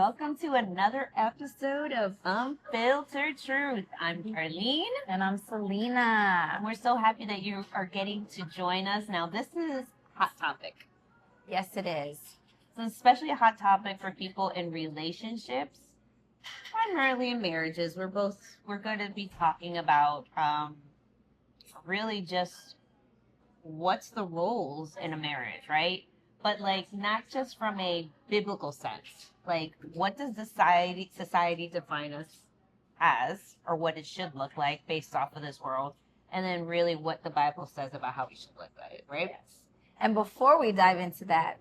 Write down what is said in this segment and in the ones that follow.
welcome to another episode of Unfiltered Truth. I'm Carlene. And I'm Selena. And we're so happy that you are getting to join us. Now, this is a hot topic. Yes, it is. It's especially a hot topic for people in relationships, primarily in marriages. We're going to be talking about really just what's the roles in a marriage, right? But like not just from a biblical sense. Like what does society define us as, or what it should look like based off of this world, and then really what the Bible says about how we should look at it, right? Yes. And before we dive into that,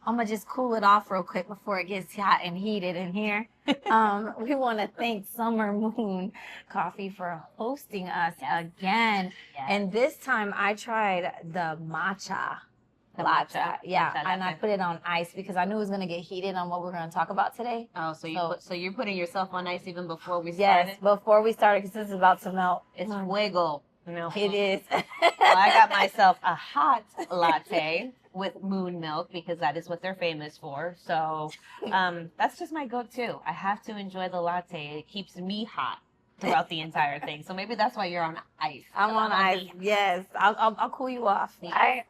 I'm gonna just cool it off real quick before it gets hot and heated in here. We want to thank Summer Moon Coffee for hosting us again. Yes. And this time I tried the matcha. Matcha. Yeah, Matcha and I latte. put it on ice because I knew it was gonna get heated on what we're gonna talk about today. Oh, so you're putting yourself on ice even before we Yes, started? before we started, because this is about to melt. It's fuego. No. It is. Well, I got myself a hot latte with moon milk because that is what they're famous for. So that's just my go-to. I have to enjoy the latte. It keeps me hot throughout the entire thing. So maybe that's why you're on ice. I'm on ice. Yes, I'll cool you off. Yeah. All right.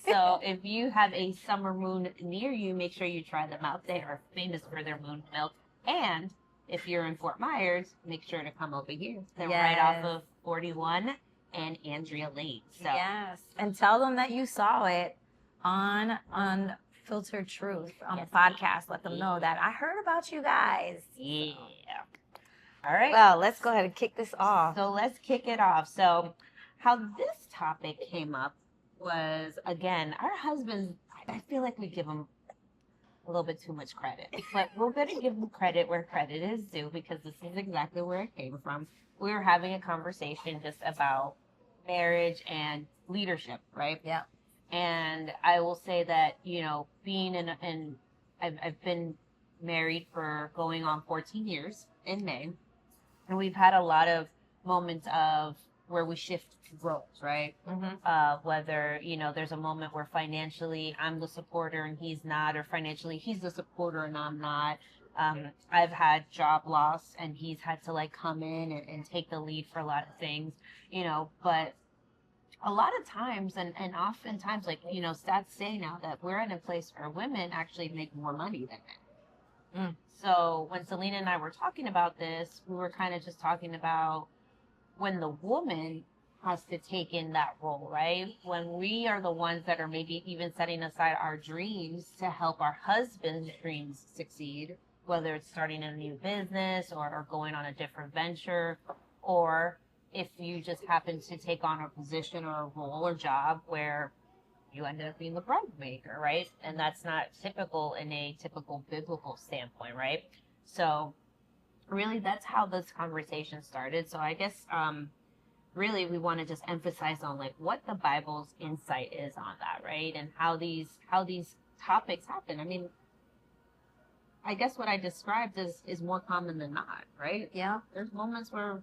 So if you have a summer moon near you, make sure you try them out. They are famous for their moon milk. And if you're in Fort Myers, make sure to come over here. They're right off of 41 and Andrea Lane. So Yes, and tell them that you saw it on Unfiltered Truth on the podcast. Let them know that I heard about you guys. yeah. All right. Well, let's go ahead and kick this off. So let's kick it off. So how this topic came up was, again, our husbands, I feel like we give them a little bit too much credit. But we're going to give them credit where credit is due because this is exactly where it came from. We were having a conversation just about marriage and leadership, right? Yeah. And I will say that, being I've been married for going on 14 years in May. And we've had a lot of moments of where we shift roles, right? Mm-hmm. Whether, there's a moment where financially I'm the supporter and he's not, or financially he's the supporter and I'm not. I've had job loss and he's had to like come in and take the lead for a lot of things, but a lot of times and oftentimes, like, stats say now that we're in a place where women actually make more money than men. So when Selena and I were talking about this, we were kind of just talking about when the woman has to take in that role, right? When we are the ones that are maybe even setting aside our dreams to help our husband's dreams succeed, whether it's starting a new business or going on a different venture, or if you just happen to take on a position or a role or job where you end up being the bread maker, right? And that's not typical in a typical biblical standpoint, right? So really that's how this conversation started. So I guess really we want to just emphasize on like what the Bible's insight is on that, right? And how these topics happen. I mean, I guess what I described is more common than not, right? Yeah. There's moments where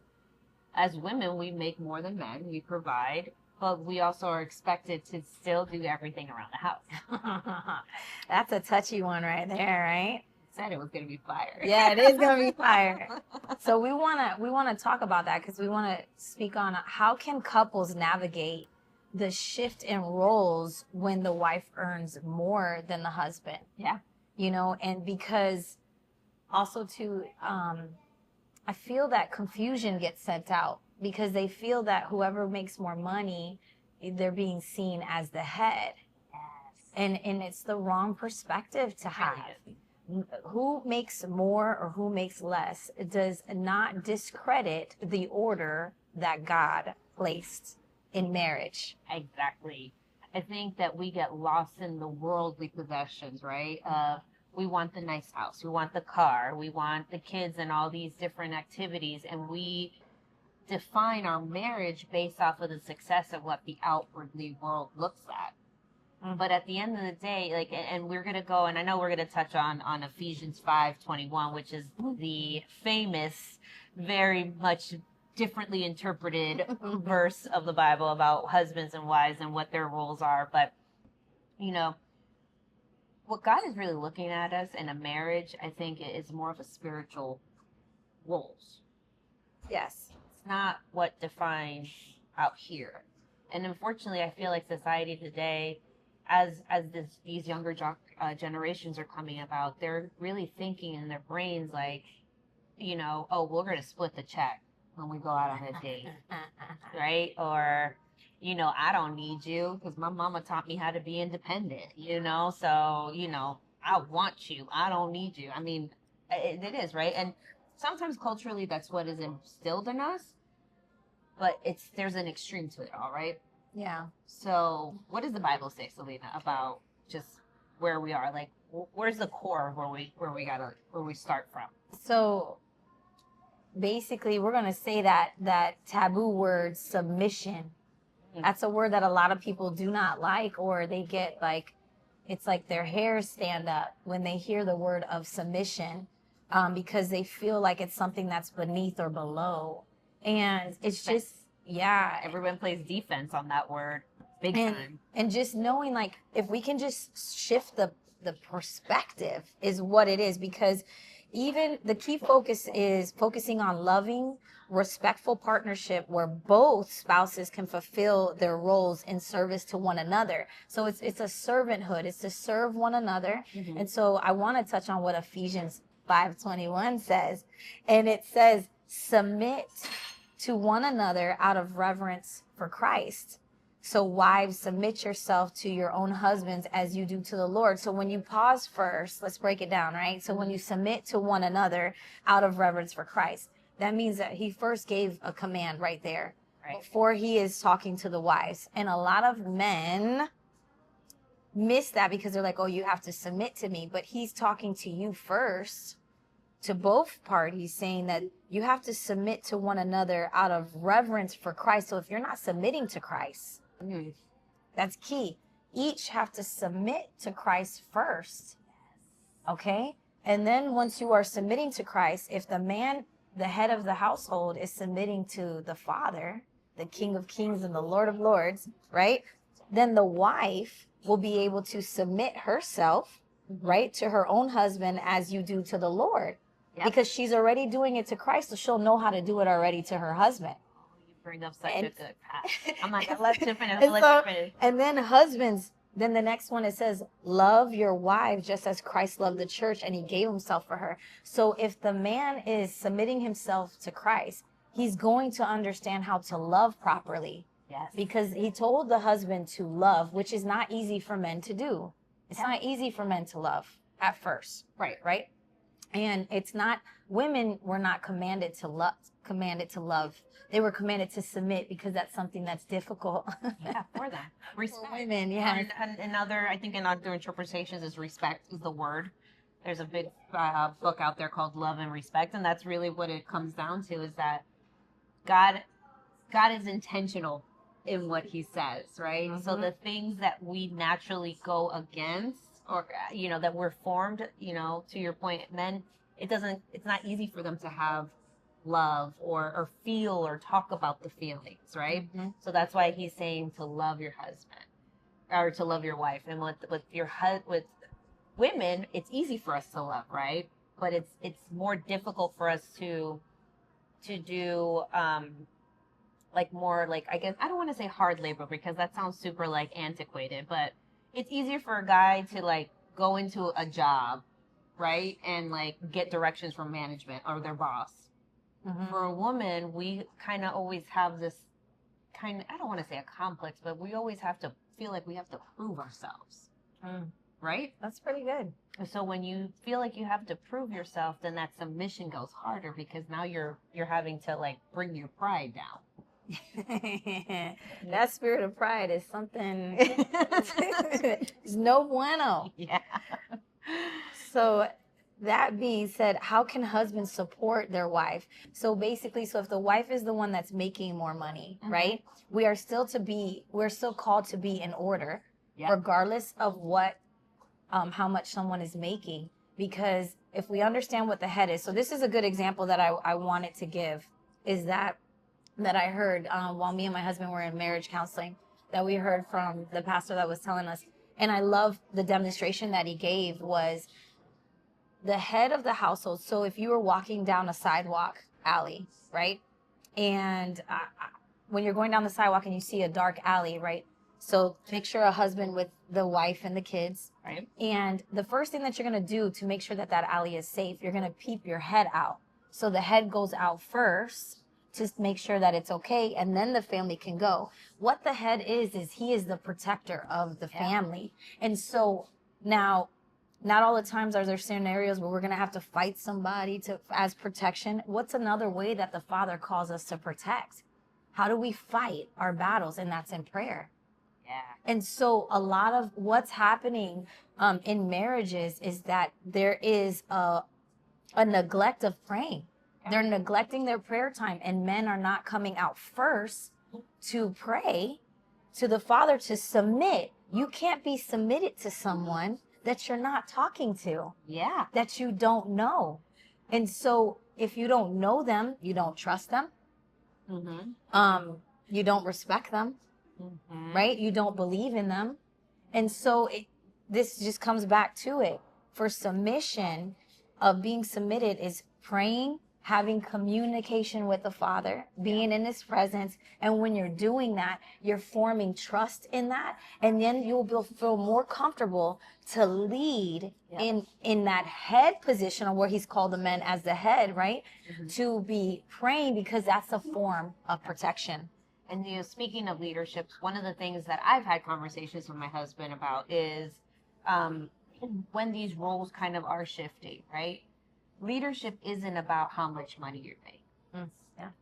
as women we make more than men, we provide, but we also are expected to still do everything around the house. That's a touchy one right there, right? Said it was going to be fire. Yeah, it is going to be fire. So we want to talk about that because we want to speak on how can couples navigate the shift in roles when the wife earns more than the husband. Yeah. And because also too, I feel that confusion gets sent out because they feel that whoever makes more money, they're being seen as the head. Yes. And it's the wrong perspective to have. Who makes more or who makes less does not discredit the order that God placed in marriage. Exactly. I think that we get lost in the worldly possessions, right? We want the nice house, we want the car, we want the kids and all these different activities, and we define our marriage based off of the success of what the outwardly world looks at. But at the end of the day, like, and we're going to go, and I know we're going to touch on Ephesians 5:21, which is the famous, very much differently interpreted verse of the Bible about husbands and wives and what their roles are. But, what God is really looking at us in a marriage, I think it is more of a spiritual roles. Yes. It's not what defines out here. And unfortunately, I feel like society today, these younger generations are coming about, they're really thinking in their brains like, oh, we're going to split the check when we go out on a date, right? Or, I don't need you because my mama taught me how to be independent, so, I want you. I don't need you. I mean, it is, right? And sometimes culturally, that's what is instilled in us, but there's an extreme to it all, right? Yeah. So what does the Bible say, Selena, about just where we are? Like, where's the core of where we start from? So basically, we're going to say that taboo word, submission. That's a word that a lot of people do not like, or they get like, it's like their hairs stand up when they hear the word of submission, because they feel like it's something that's beneath or below. And it's just, yeah. Everyone plays defense on that word big time. And just knowing, like, if we can just shift the perspective is what it is, because even the key focus is focusing on loving, respectful partnership where both spouses can fulfill their roles in service to one another. So it's a servanthood. It's to serve one another. Mm-hmm. And so I want to touch on what Ephesians 5:21 says. And it says, submit to one another out of reverence for Christ. So wives, submit yourself to your own husbands as you do to the Lord. So when you pause first, let's break it down, right? So when you submit to one another out of reverence for Christ, that means that he first gave a command right there, right, before he is talking to the wives. And a lot of men miss that because they're like, oh, you have to submit to me. But he's talking to you first, to both parties, saying that you have to submit to one another out of reverence for Christ. So if you're not submitting to Christ, that's key. Each have to submit to Christ first. Okay? And then once you are submitting to Christ, if the man, the head of the household, is submitting to the Father, the King of Kings and the Lord of Lords, right? Then the wife will be able to submit herself, right, to her own husband as you do to the Lord. Yep. Because she's already doing it to Christ, so she'll know how to do it already to her husband. Bring up such a good path. I'm like, let's finish. And then husbands, then the next one, it says, love your wives just as Christ loved the church and he gave himself for her. So if the man is submitting himself to Christ, he's going to understand how to love properly. Yes. Because he told the husband to love, which is not easy for men to do. It's not easy for men to love at first. Right. And it's not, women were not commanded to love. They were commanded to submit because that's something that's difficult. Yeah, for them. Respect. For women, yeah. And I think in other interpretations is respect is the word. There's a big book out there called Love and Respect. And that's really what it comes down to, is that God is intentional in what he says, right? Mm-hmm. So the things that we naturally go against, or, that we're formed, to your point, men, it's not easy for them to have love or feel or talk about the feelings, right? Mm-hmm. So that's why he's saying to love your husband or to love your wife. And with women, it's easy for us to love, right? But it's more difficult for us to do more like, I guess I don't want to say hard labor because that sounds super like antiquated, but it's easier for a guy to like go into a job, right, and like get directions from management or their boss. Mm-hmm. For a woman, we kind of always have this I don't want to say a complex, but we always have to feel like we have to prove ourselves. Right? That's pretty good. So when you feel like you have to prove yourself, then that submission goes harder because now you're having to like bring your pride down. That spirit of pride is something, it's no bueno. Yeah. So that being said, how can husbands support their wife? So basically, if the wife is the one that's making more money, mm-hmm. right? We're still called to be in order, yep. regardless of how much someone is making. Because if we understand what the head is, so this is a good example that I wanted to give, is that I heard while me and my husband were in marriage counseling, that we heard from the pastor that was telling us, And I love the demonstration that he gave was the head of the household. So if you were walking down a sidewalk alley, right? And when you're going down the sidewalk and you see a dark alley, right? So picture a husband with the wife and the kids. Right. And the first thing that you're going to do to make sure that that alley is safe, you're going to peep your head out. So the head goes out first to make sure that it's okay, and then the family can go. What the head is he is the protector of the family. And so now, not all the times are there scenarios where we're going to have to fight somebody as protection. What's another way that the Father calls us to protect? How do we fight our battles? And that's in prayer. Yeah. And so a lot of what's happening in marriages is that there is a neglect of praying. They're neglecting their prayer time, and men are not coming out first to pray to the Father, to submit. You can't be submitted to someone that you're not talking to. Yeah. That you don't know. And so if you don't know them, you don't trust them. You don't respect them. Right? You don't believe in them. And so this just comes back to it. For submission, of being submitted is praying, having communication with the Father, being in his presence. And when you're doing that, you're forming trust in that. And then you'll feel more comfortable to lead in that head position, or where he's called the men as the head, right? To be praying, because that's a form of protection. And, speaking of leadership, one of the things that I've had conversations with my husband about is when these roles kind of are shifting, right? Leadership isn't about how much money you're making.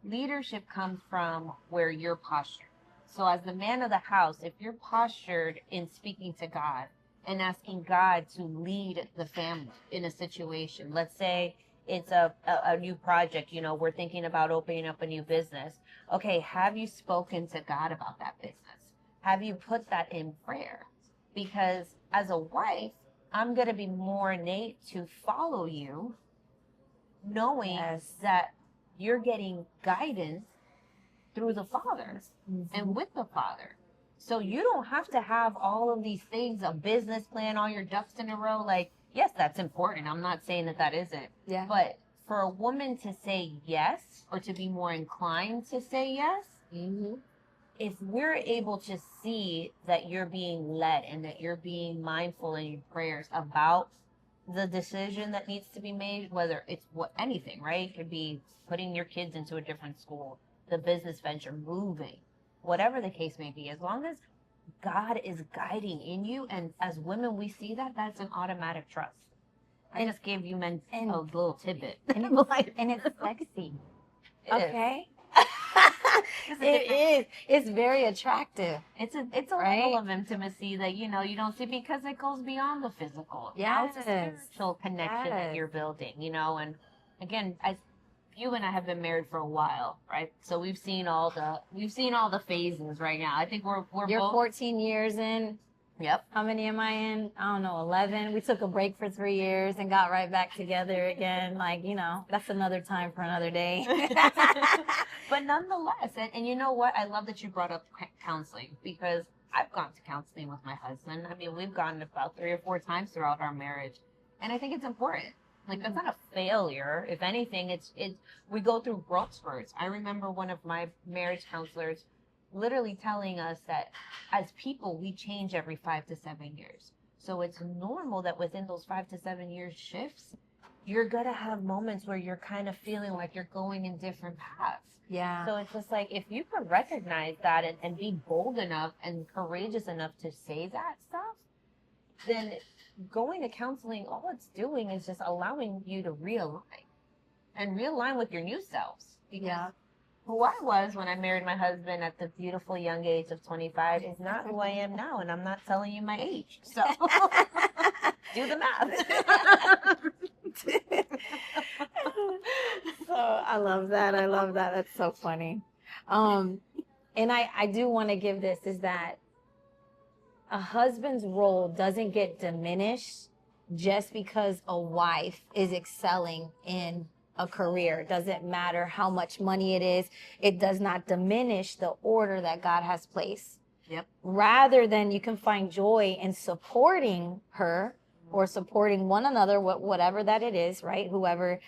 Leadership comes from where you're postured. So as the man of the house, if you're postured in speaking to God and asking God to lead the family in a situation, let's say it's a new project, we're thinking about opening up a new business. Okay, have you spoken to God about that business? Have you put that in prayer? Because as a wife, I'm going to be more innate to follow you, knowing that you're getting guidance through the Father and with the Father. So you don't have to have all of these things, a business plan, all your ducks in a row. Like, yes, that's important. I'm not saying that isn't. Yeah. But for a woman to say yes, or to be more inclined to say yes, if we're able to see that you're being led and that you're being mindful in your prayers about the decision that needs to be made, whether it's anything, right? It could be putting your kids into a different school, the business venture, moving, whatever the case may be, as long as God is guiding in you, and as women we see that, that's an automatic trust. I just gave you men a little tidbit. And it's sexy. Okay. It is. It's very attractive. It's a level of intimacy that you don't see, because it goes beyond the physical. Yeah, it's a spiritual connection that you're building. And again, you and I have been married for a while, right? So we've seen all the phases right now. I think we're You're both 14 years in. Yep. How many am I in? I don't know, 11. We took a break for 3 years and got right back together again. Like, that's another time for another day. But nonetheless, and you know what? I love that you brought up counseling, because I've gone to counseling with my husband. I mean, we've gone about 3 or 4 times throughout our marriage. And I think it's important. Like, that's not a failure. If anything, it's we go through growth spurts. I remember one of my marriage counselors literally telling us that as people, we change every 5 to 7 years. So it's normal that within those 5 to 7 years shifts, you're going to have moments where you're kind of feeling like you're going in different paths. Yeah. So it's just like, if you can recognize that and be bold enough and courageous enough to say that stuff, then going to counseling, all it's doing is just allowing you to realign with your new selves. Because who I was when I married my husband at the beautiful young age of 25 is not who I am now, and I'm not telling you my age. So do the math. So I love that. That's so funny. And I do want to give this, is that a husband's role doesn't get diminished just because a wife is excelling in a career. It doesn't matter how much money it is. It does not diminish the order that God has placed. Yep. Rather than you can find joy in supporting her or supporting one another, whatever that it is, right? Whoever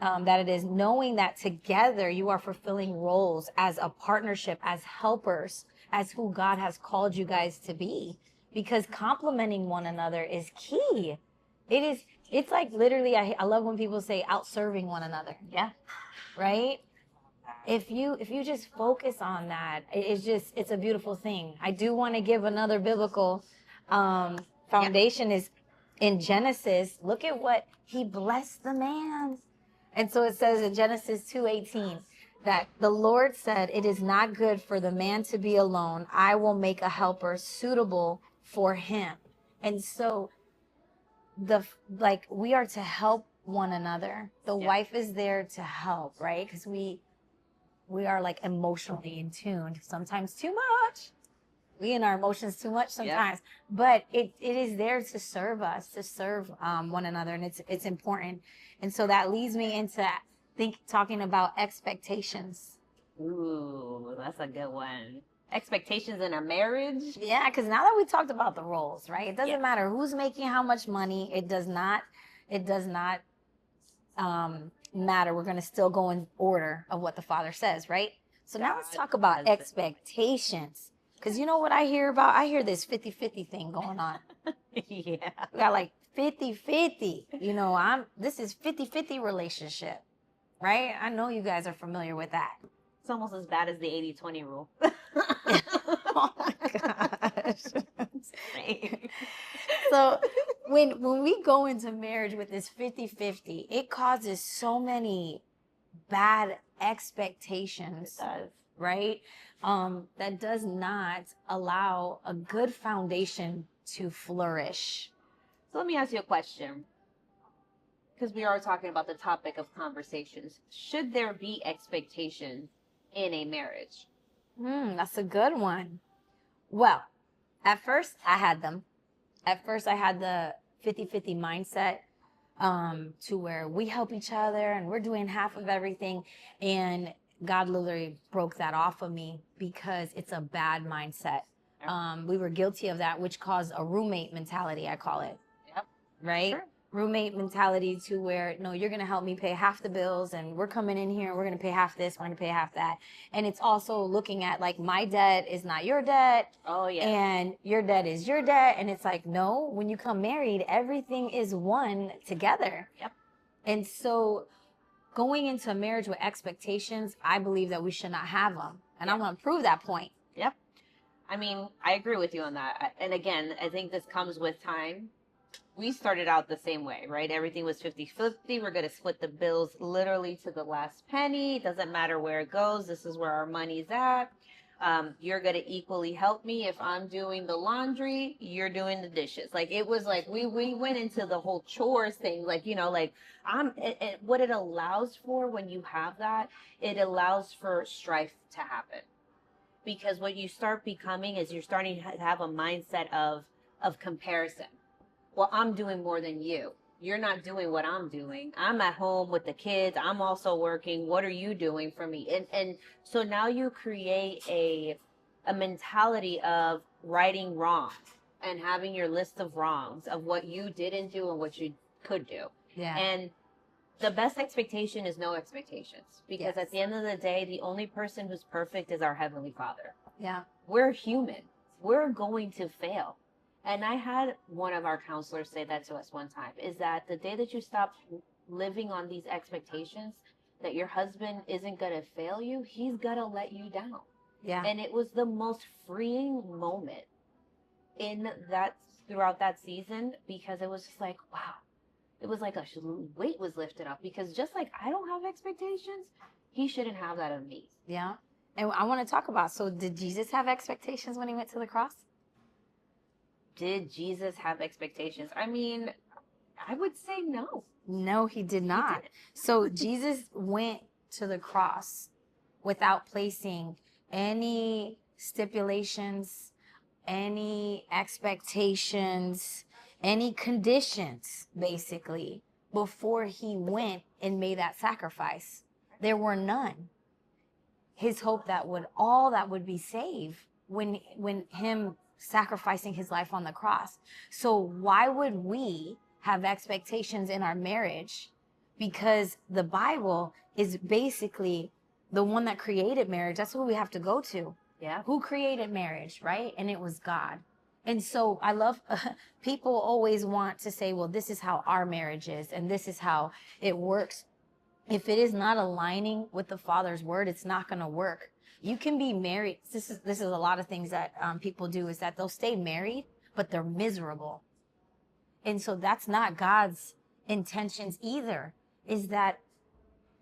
that it is, knowing that together you are fulfilling roles as a partnership, as helpers, as who God has called you guys to be. Because complementing one another is key. It's like literally, I love when people say outserving one another. Yeah. Right? If you just focus on that, it's a beautiful thing. I do want to give another biblical foundation is in Genesis. Look at what he blessed the man. And so it says in Genesis 2:18 that the Lord said, "It is not good for the man to be alone. I will make a helper suitable for him." And so we are to help one another. The wife is there to help, right? Because we are like emotionally in tune, sometimes too much. We in our emotions too much sometimes, but it is there to serve us, to serve one another, and it's important. And so that leads me into talking about expectations. Ooh, that's a good one. Expectations in a marriage. Yeah, because now that we talked about the roles, right? It doesn't matter who's making how much money. It does not matter. We're going to still go in order of what the Father says, right? So now let's talk about expectations. Because you know what I hear about? I hear this 50-50 thing going on. Yeah. We got like 50-50. You know, this is 50-50 relationship, right? I know you guys are familiar with that. It's almost as bad as the 80-20 rule. Oh my gosh. So when we go into marriage with this 50-50, it causes so many bad expectations. It does. Right? That does not allow a good foundation to flourish. So let me ask you a question. Because we are talking about the topic of conversations. Should there be expectations in a marriage? That's a good one. Well, at first I had them. At first I had the 50-50 mindset to where we help each other and we're doing half of everything. And God literally broke that off of me because it's a bad mindset. We were guilty of that, which caused a roommate mentality, I call it. Yep. Right? Sure. Roommate mentality to where, no, you're going to help me pay half the bills and we're coming in here and we're going to pay half this, we're going to pay half that. And it's also looking at like my debt is not your debt. Oh, yeah. And your debt is your debt. And it's like, no, when you come married, everything is one together. Yep. And so going into a marriage with expectations, I believe that we should not have them. And I want to prove that point. Yep. I mean, I agree with you on that. And again, I think this comes with time. We started out the same way, right? Everything was 50-50. We're going to split the bills literally to the last penny. It doesn't matter where it goes. This is where our money's at. You're going to equally help me. If I'm doing the laundry, you're doing the dishes. Like, it was like, we went into the whole chores thing. Like, you know, like what it allows for when you have that, it allows for strife to happen. Because what you start becoming is you're starting to have a mindset of comparison. Well, I'm doing more than you. You're not doing what I'm doing. I'm at home with the kids. I'm also working. What are you doing for me? And so now you create a mentality of righting wrongs and having your list of wrongs of what you didn't do and what you could do. Yeah. And the best expectation is no expectations. Because at the end of the day, the only person who's perfect is our Heavenly Father. Yeah. We're human. We're going to fail. And I had one of our counselors say that to us one time, is that the day that you stop living on these expectations, that your husband isn't going to fail you, he's going to let you down. Yeah. And it was the most freeing moment throughout that season, because it was just like, wow. It was like a weight was lifted up, because just like I don't have expectations, he shouldn't have that of me. Yeah. And I want to talk about, so did Jesus have expectations when he went to the cross? Did Jesus have expectations? I mean, I would say no. No, he did not. So Jesus went to the cross without placing any stipulations, any expectations, any conditions, basically, before he went and made that sacrifice. There were none. His hope that all that would be saved when him sacrificing his life on the cross. So why would we have expectations in our marriage? Because the Bible is basically the one that created marriage. That's what we have to go to. Yeah. Who created marriage, right? And it was God. And so I love, people always want to say, well, this is how our marriage is, and this is how it works. If it is not aligning with the Father's word, it's not going to work. You can be married. This is a lot of things that people do, is that they'll stay married, but they're miserable. And so that's not God's intentions either, is that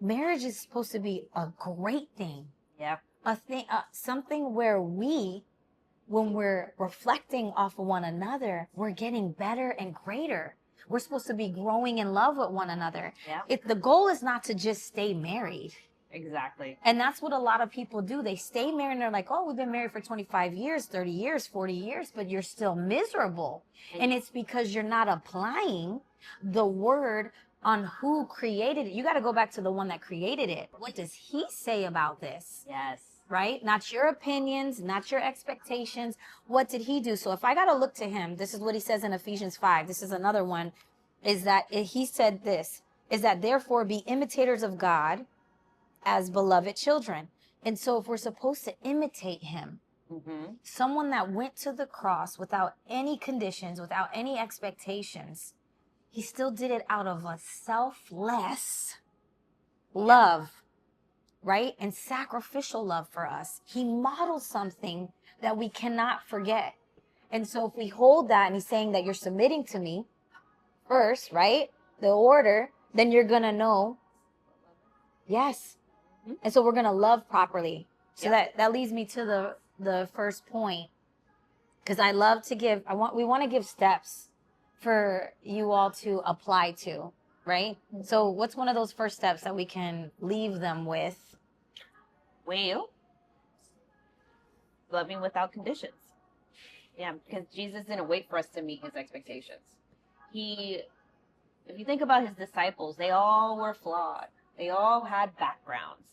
marriage is supposed to be a great thing. Yeah. A thing, something where when we're reflecting off of one another, we're getting better and greater. We're supposed to be growing in love with one another. Yeah. The goal is not to just stay married. Exactly. And that's what a lot of people do. They stay married and they're like, oh, we've been married for 25 years, 30 years, 40 years, but you're still miserable. And it's because you're not applying the word on who created it. You got to go back to the one that created it. What does he say about this? Yes. Right? Not your opinions, not your expectations. What did he do? So if I got to look to him, this is what he says in Ephesians 5. This is another one, is that he said this, is that therefore be imitators of God as beloved children. And so if we're supposed to imitate him, someone that went to the cross without any conditions, without any expectations, he still did it out of a selfless love, right? And sacrificial love for us. He modeled something that we cannot forget. And so if we hold that, and he's saying that you're submitting to me first, right? The order, then you're going to know. Yes. And so we're going to love properly. So that leads me to the first point, because I love to give, we want to give steps for you all to apply to, right? So what's one of those first steps that we can leave them with? Well, loving without conditions. Yeah, because Jesus didn't wait for us to meet his expectations. If you think about his disciples, they all were flawed. They all had backgrounds.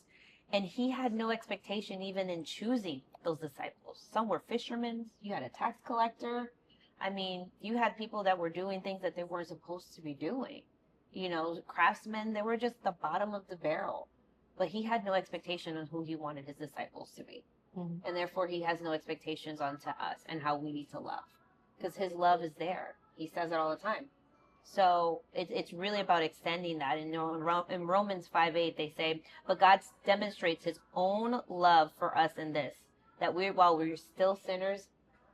And he had no expectation even in choosing those disciples. Some were fishermen. You had a tax collector. I mean, you had people that were doing things that they weren't supposed to be doing. You know, craftsmen, they were just the bottom of the barrel. But he had no expectation on who he wanted his disciples to be. And therefore, he has no expectations onto us and how we need to love. Because his love is there. He says it all the time. So it's really about extending that. And in Romans 5:8, they say, but God demonstrates his own love for us in this, that while we're still sinners,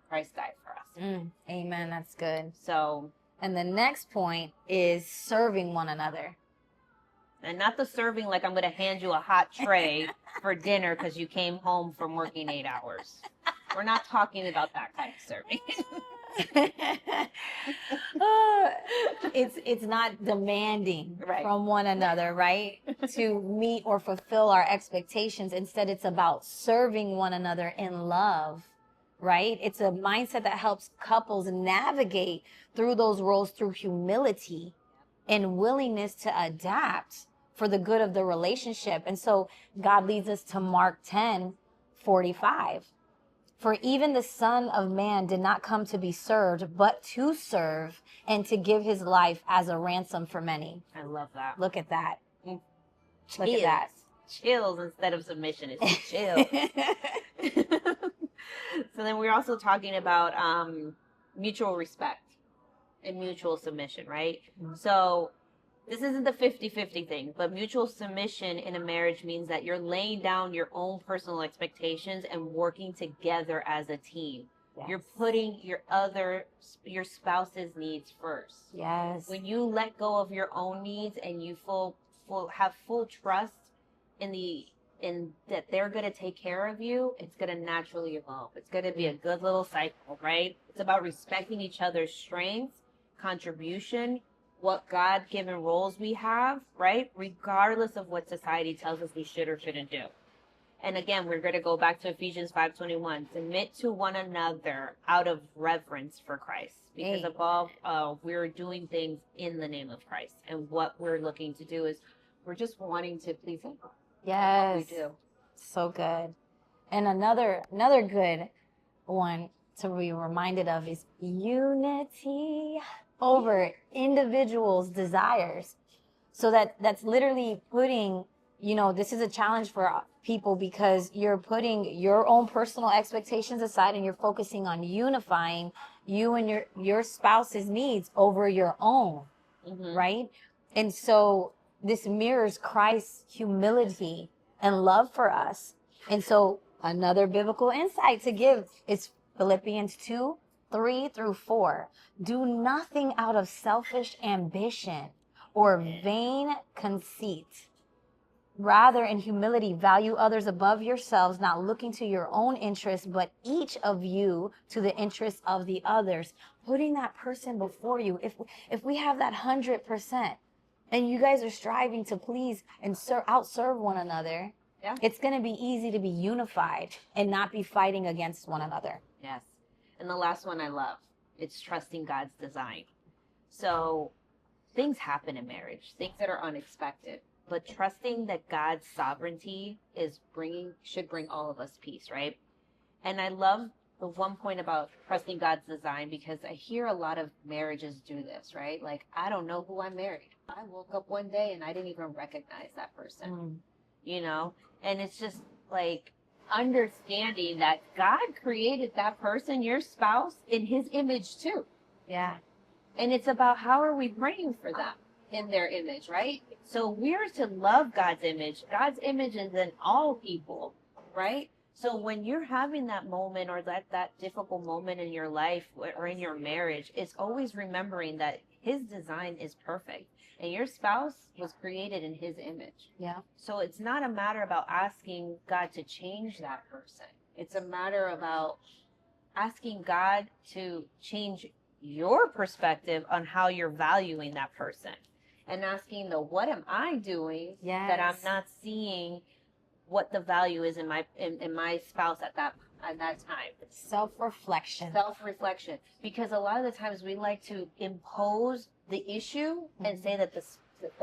Christ died for us. Amen. That's good. So, and the next point is serving one another. And not the serving like I'm going to hand you a hot tray for dinner because you came home from working 8 hours. We're not talking about that kind of serving. It's not demanding from one another, right? To meet or fulfill our expectations. Instead, it's about serving one another in love, right? It's a mindset that helps couples navigate through those roles through humility and willingness to adapt for the good of the relationship. And so God leads us to Mark 10:45. For even the Son of Man did not come to be served, but to serve and to give his life as a ransom for many. I love that. Look at that. Chills. Look at that. Chills instead of submission. It's chill. So then we're also talking about mutual respect and mutual submission, right? So this isn't the 50-50 thing, but mutual submission in a marriage means that you're laying down your own personal expectations and working together as a team. Yes. You're putting your spouse's needs first. Yes. When you let go of your own needs and you have full trust in that they're going to take care of you, it's going to naturally evolve. It's going to be a good little cycle, right? It's about respecting each other's strengths, contribution, what God-given roles we have, right? Regardless of what society tells us we should or shouldn't do. And again, we're going to go back to Ephesians 5:21. Submit to one another out of reverence for Christ. Because above, we're doing things in the name of Christ. And what we're looking to do is we're just wanting to please him. Yes. We do. So good. And another good want to be reminded of is unity over individuals' desires. So that's literally putting, this is a challenge for people because you're putting your own personal expectations aside and you're focusing on unifying you and your spouse's needs over your own, right? And so this mirrors Christ's humility and love for us. And so another biblical insight to give is Philippians 2:3-4. Do nothing out of selfish ambition or vain conceit. Rather, in humility, value others above yourselves, not looking to your own interests, but each of you to the interests of the others. Putting that person before you. If we have that 100%, and you guys are striving to please and outserve one another, yeah, it's going to be easy to be unified and not be fighting against one another. Yes. And the last one I love, it's trusting God's design. So things happen in marriage, things that are unexpected, but trusting that God's sovereignty should bring all of us peace, right? And I love the one point about trusting God's design because I hear a lot of marriages do this, right? Like, I don't know who I married. I woke up one day and I didn't even recognize that person, And it's just like understanding that God created that person, your spouse, in his image too. Yeah. And it's about how are we praying for them in their image, right? So we're to love God's image. God's image is in all people, right? So when you're having that moment or that difficult moment in your life or in your marriage, it's always remembering that his design is perfect and your spouse was created in his image. Yeah. So it's not a matter about asking God to change that person. It's a matter about asking God to change your perspective on how you're valuing that person and asking what am I doing that I'm not seeing what the value is in my spouse at that time. Self-reflection. Because a lot of the times we like to impose the issue and say that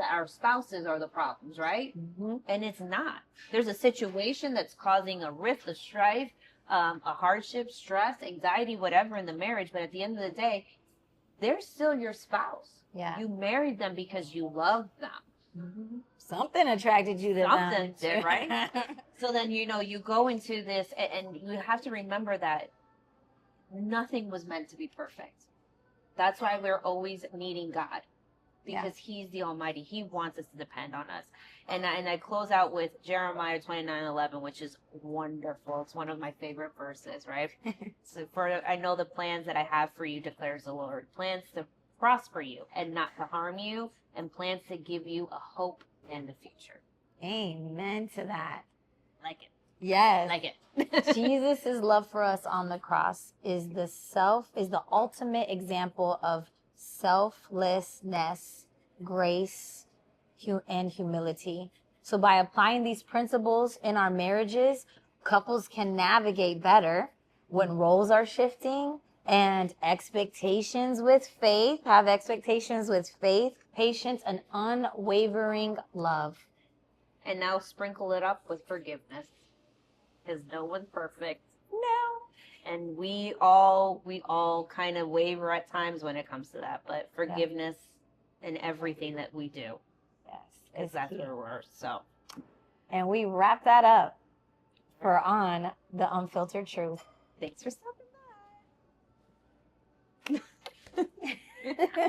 our spouses are the problems, right? And it's not. There's a situation that's causing a rift, a strife, a hardship, stress, anxiety, whatever in the marriage. But at the end of the day, they're still your spouse. Yeah. You married them because you love them. Something attracted you to them. Something did, right? So then, you go into this and you have to remember that nothing was meant to be perfect. That's why we're always needing God. Because he's the Almighty. He wants us to depend on us. And I close out with Jeremiah 29:11, which is wonderful. It's one of my favorite verses, right? So I know the plans that I have for you, declares the Lord. Plans to prosper you and not to harm you, and plans to give you a hope and the future. Amen to that. Like it. Yes. Like it. Jesus' love for us on the cross is the ultimate example of selflessness, grace, and humility. So by applying these principles in our marriages, couples can navigate better when roles are shifting and have expectations with faith, patience, and unwavering love. And now sprinkle it up with forgiveness. Because no one's perfect. No. And we all kind of waver at times when it comes to that. But forgiveness in everything that we do. Yes. Because that's where we're. So. And we wrap that up for On the Unfiltered Truth. Thanks for stopping by.